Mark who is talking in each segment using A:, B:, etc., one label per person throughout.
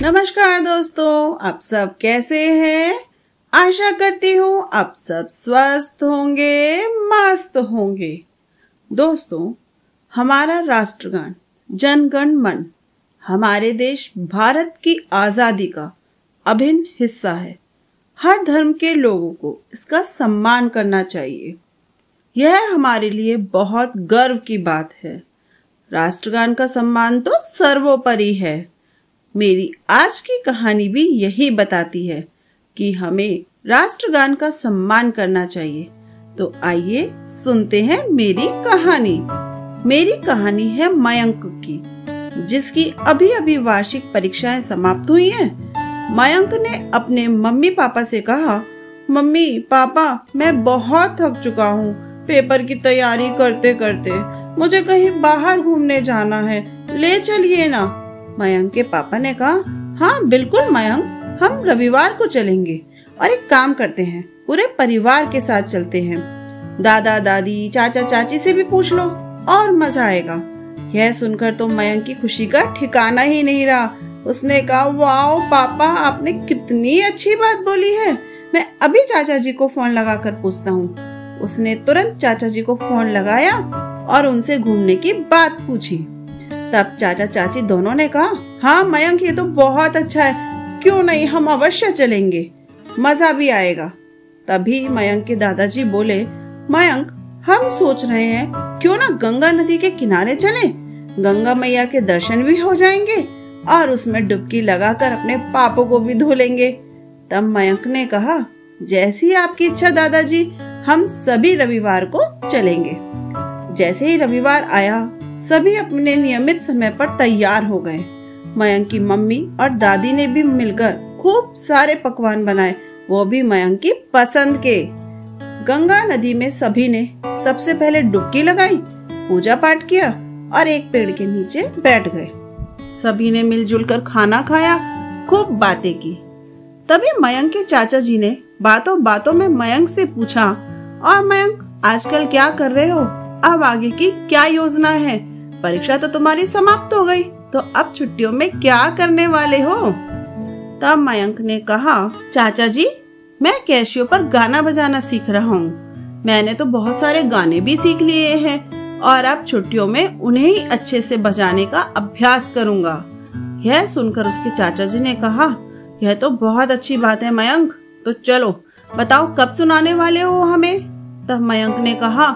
A: नमस्कार दोस्तों, आप सब कैसे हैं? आशा करती हूँ आप सब स्वस्थ होंगे, मस्त होंगे। दोस्तों, हमारा राष्ट्रगान जन गण मन हमारे देश भारत की आज़ादी का अभिन्न हिस्सा है। हर धर्म के लोगों को इसका सम्मान करना चाहिए। यह हमारे लिए बहुत गर्व की बात है। राष्ट्रगान का सम्मान तो सर्वोपरि है। मेरी आज की कहानी भी यही बताती है कि हमें राष्ट्रगान का सम्मान करना चाहिए। तो आइए सुनते हैं मेरी कहानी। मेरी कहानी है मयंक की, जिसकी अभी अभी वार्षिक परीक्षाएं समाप्त हुई हैं। मयंक ने अपने मम्मी पापा से कहा, मम्मी पापा, मैं बहुत थक चुका हूँ। पेपर की तैयारी करते करते मुझे कहीं बाहर घूमने जाना है, ले चलिए ना। मयंक के पापा ने कहा, हाँ बिल्कुल मयंक, हम रविवार को चलेंगे और एक काम करते हैं, पूरे परिवार के साथ चलते हैं। दादा दादी चाचा चाची से भी पूछ लो और मजा आएगा। यह सुनकर तो मयंक की खुशी का ठिकाना ही नहीं रहा। उसने कहा, वाओ पापा, आपने कितनी अच्छी बात बोली है। मैं अभी चाचा जी को फोन लगाकर पूछता हूँ। उसने तुरंत चाचा जी को फोन लगाया और उनसे घूमने की बात पूछी। तब चाचा चाची दोनों ने कहा, हाँ मयंक, ये तो बहुत अच्छा है, क्यों नहीं, हम अवश्य चलेंगे, मजा भी आएगा। तभी मयंक के दादाजी बोले, मयंक, हम सोच रहे हैं क्यों ना गंगा नदी के किनारे चलें, गंगा मैया के दर्शन भी हो जाएंगे और उसमें डुबकी लगाकर अपने पापों को भी धो लेंगे। तब मयंक ने कहा, जैसी आपकी इच्छा दादाजी, हम सभी रविवार को चलेंगे। जैसे ही रविवार आया, सभी अपने नियमित समय पर तैयार हो गए। मयंक की मम्मी और दादी ने भी मिलकर खूब सारे पकवान बनाए, वो भी मयंक की पसंद के। गंगा नदी में सभी ने सबसे पहले डुबकी लगाई, पूजा पाठ किया और एक पेड़ के नीचे बैठ गए। सभी ने मिलजुल कर खाना खाया, खूब बातें की। तभी मयंक के चाचा जी ने बातों बातों में मयंक से पूछा, और मयंक, आजकल क्या कर रहे हो? अब आगे की क्या योजना है? परीक्षा तो तुम्हारी समाप्त हो गई, तो अब छुट्टियों में क्या करने वाले हो? तब मयंक ने कहा, चाचा जी, मैं कैशियो पर गाना बजाना सीख रहा हूँ। मैंने तो बहुत सारे गाने भी सीख लिए हैं और अब छुट्टियों में उन्हें ही अच्छे से बजाने का अभ्यास करूँगा। यह सुनकर उसके चाचा जी ने कहा, यह तो बहुत अच्छी बात है मयंक, तो चलो बताओ कब सुनाने वाले हो हमें? तब मयंक ने कहा,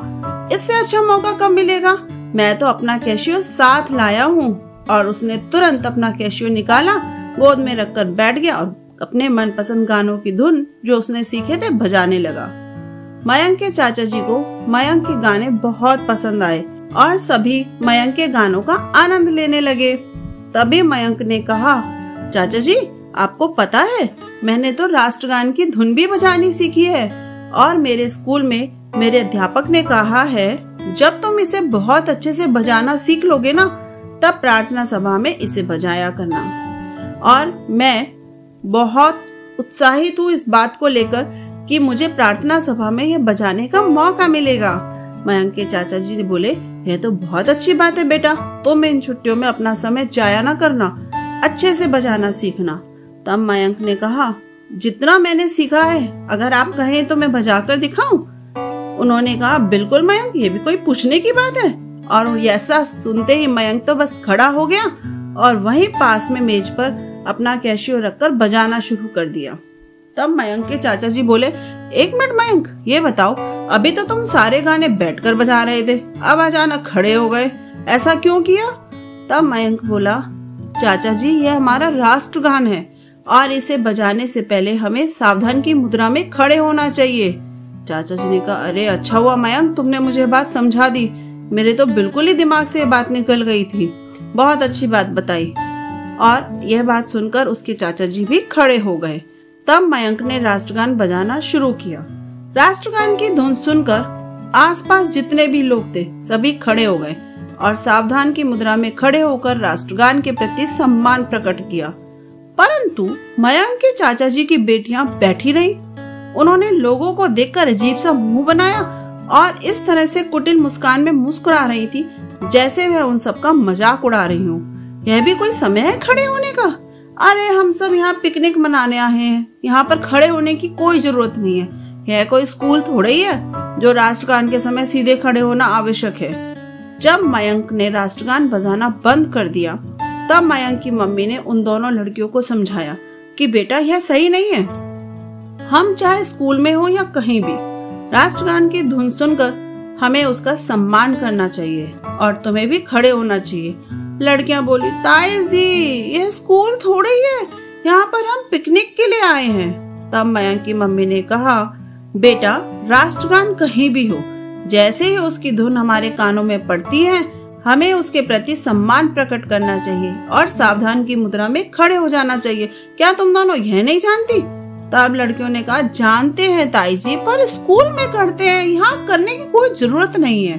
A: इससे अच्छा मौका कब मिलेगा? मैं तो अपना कैशियो साथ लाया हूँ। और उसने तुरंत अपना कैशियो निकाला, गोद में रखकर बैठ गया और अपने मनपसंद गानों की धुन जो उसने सीखे थे बजाने लगा। मयंक के चाचा जी को मयंक के गाने बहुत पसंद आए और सभी मयंक के गानों का आनंद लेने लगे। तभी मयंक ने कहा, चाचा जी, आपको पता है, मैंने तो राष्ट्रगान की धुन भी बजानी सीखी है और मेरे स्कूल में मेरे अध्यापक ने कहा है, जब तुम इसे बहुत अच्छे से बजाना सीख लोगे ना, तब प्रार्थना सभा में इसे बजाया करना। और मैं बहुत उत्साहित हूँ इस बात को लेकर कि मुझे प्रार्थना सभा में यह बजाने का मौका मिलेगा। मयंक के चाचा जी ने बोले, यह तो बहुत अच्छी बात है बेटा, तुम इन छुट्टियों में अपना समय जाया ना करना, अच्छे से बजाना सीखना। तब मयंक ने कहा, जितना मैंने सीखा है, अगर आप कहें तो मैं बजाकर दिखाऊं? उन्होंने कहा, बिल्कुल मयंक, ये भी कोई पूछने की बात है। और ऐसा सुनते ही मयंक तो बस खड़ा हो गया और वहीं पास में मेज पर अपना कैशियो रखकर बजाना शुरू कर दिया। तब मयंक के चाचा जी बोले, एक मिनट मयंक, ये बताओ, अभी तो तुम सारे गाने बैठकर बजा रहे थे, अब अचानक खड़े हो गए, ऐसा क्यों किया? तब मयंक बोला, चाचा जी, यह हमारा राष्ट्रगान है और इसे बजाने से पहले हमें सावधान की मुद्रा में खड़े होना चाहिए। चाचा जी ने कहा, अरे अच्छा हुआ मयंक, तुमने मुझे बात समझा दी, मेरे तो बिल्कुल ही दिमाग से ये बात निकल गई थी, बहुत अच्छी बात बताई। और यह बात सुनकर उसके चाचा जी भी खड़े हो गए। तब मयंक ने राष्ट्रगान बजाना शुरू किया। राष्ट्रगान की धुन सुनकर आसपास जितने भी लोग थे सभी खड़े हो गए और सावधान की मुद्रा में खड़े होकर राष्ट्रगान के प्रति सम्मान प्रकट किया। परंतु मयंक के चाचा जी की बेटियां बैठी रहीं। उन्होंने लोगों को देखकर अजीब सा मुंह बनाया और इस तरह से कुटिल मुस्कान में मुस्कुरा रही थी जैसे वह उन सबका मजाक उड़ा रही हूँ। यह भी कोई समय है खड़े होने का? अरे हम सब यहाँ पिकनिक मनाने आए हैं, यहाँ पर खड़े होने की कोई जरूरत नहीं है। यह कोई स्कूल थोड़ा ही है जो राष्ट्रगान के समय सीधे खड़े होना आवश्यक है। जब मयंक ने राष्ट्रगान बजाना बंद कर दिया तब मयंक की मम्मी ने उन दोनों लड़कियों को समझाया कि बेटा यह सही नहीं है। हम चाहे स्कूल में हो या कहीं भी, राष्ट्रगान की धुन सुनकर हमें उसका सम्मान करना चाहिए और तुम्हें भी खड़े होना चाहिए। लड़कियां बोली, ताई जी यह स्कूल थोड़े ही है, यहाँ पर हम पिकनिक के लिए आए हैं। तब मयंक की मम्मी ने कहा, बेटा राष्ट्रगान कहीं भी हो, जैसे ही उसकी धुन हमारे कानों में पड़ती है हमें उसके प्रति सम्मान प्रकट करना चाहिए और सावधान की मुद्रा में खड़े हो जाना चाहिए। क्या तुम दोनों यह नहीं जानती? तब लड़कियों ने कहा, जानते हैं ताई जी, पर स्कूल में करते हैं, यहाँ करने की कोई जरूरत नहीं है।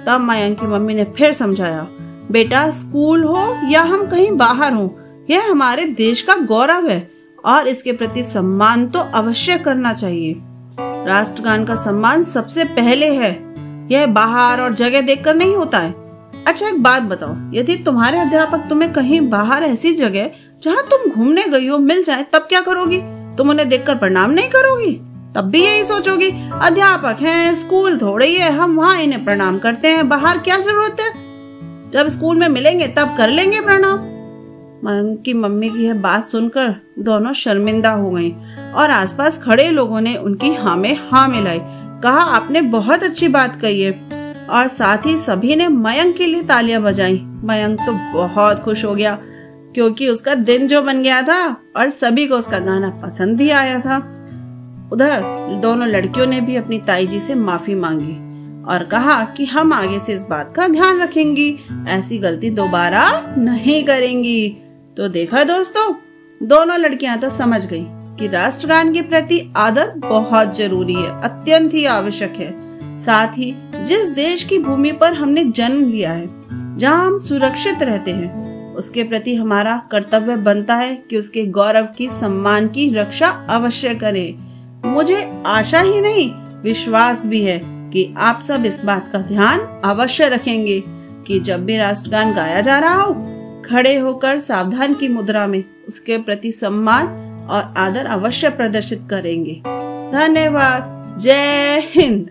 A: तब मयंक की मम्मी ने फिर समझाया, बेटा स्कूल हो या हम कहीं बाहर हो, यह हमारे देश का गौरव है और इसके प्रति सम्मान तो अवश्य करना चाहिए। राष्ट्रगान का सम्मान सबसे पहले है, यह बाहर और जगह देखकर नहीं होता है। अच्छा एक बात बताओ, यदि तुम्हारे अध्यापक तुम्हें कहीं बाहर ऐसी जगह जहाँ तुम घूमने गई हो मिल जाए तब क्या करोगी? तुम उन्हें देखकर प्रणाम नहीं करोगी? तब भी यही सोचोगी, अध्यापक हैं, स्कूल थोड़े ही है, हम वहाँ इन्हें प्रणाम करते हैं, बाहर क्या जरूरत है, जब स्कूल में मिलेंगे तब कर लेंगे प्रणाम। मयंक की मम्मी की यह बात सुनकर दोनों शर्मिंदा हो गईं और आसपास खड़े लोगों ने उनकी हाँ में हाँ मिलाई। कहा, आपने बहुत अच्छी बात कही है, और साथ ही सभी ने मयंक के लिए तालियां बजाई। मयंक तो बहुत खुश हो गया क्योंकि उसका दिन जो बन गया था और सभी को उसका गाना पसंद भी आया था। उधर दोनों लड़कियों ने भी अपनी ताई जी से माफी मांगी और कहा कि हम आगे से इस बात का ध्यान रखेंगी, ऐसी गलती दोबारा नहीं करेंगी। तो देखा दोस्तों, दोनों लड़कियां तो समझ गई कि राष्ट्रगान के प्रति आदर बहुत जरूरी है, अत्यंत ही आवश्यक है। साथ ही जिस देश की भूमि पर हमने जन्म लिया है, जहां हम सुरक्षित रहते हैं, उसके प्रति हमारा कर्तव्य बनता है कि उसके गौरव की, सम्मान की रक्षा अवश्य करें। मुझे आशा ही नहीं, विश्वास भी है कि आप सब इस बात का ध्यान अवश्य रखेंगे कि जब भी राष्ट्रगान गाया जा रहा हो, खड़े होकर सावधान की मुद्रा में उसके प्रति सम्मान और आदर अवश्य प्रदर्शित करेंगे। धन्यवाद। जय हिंद।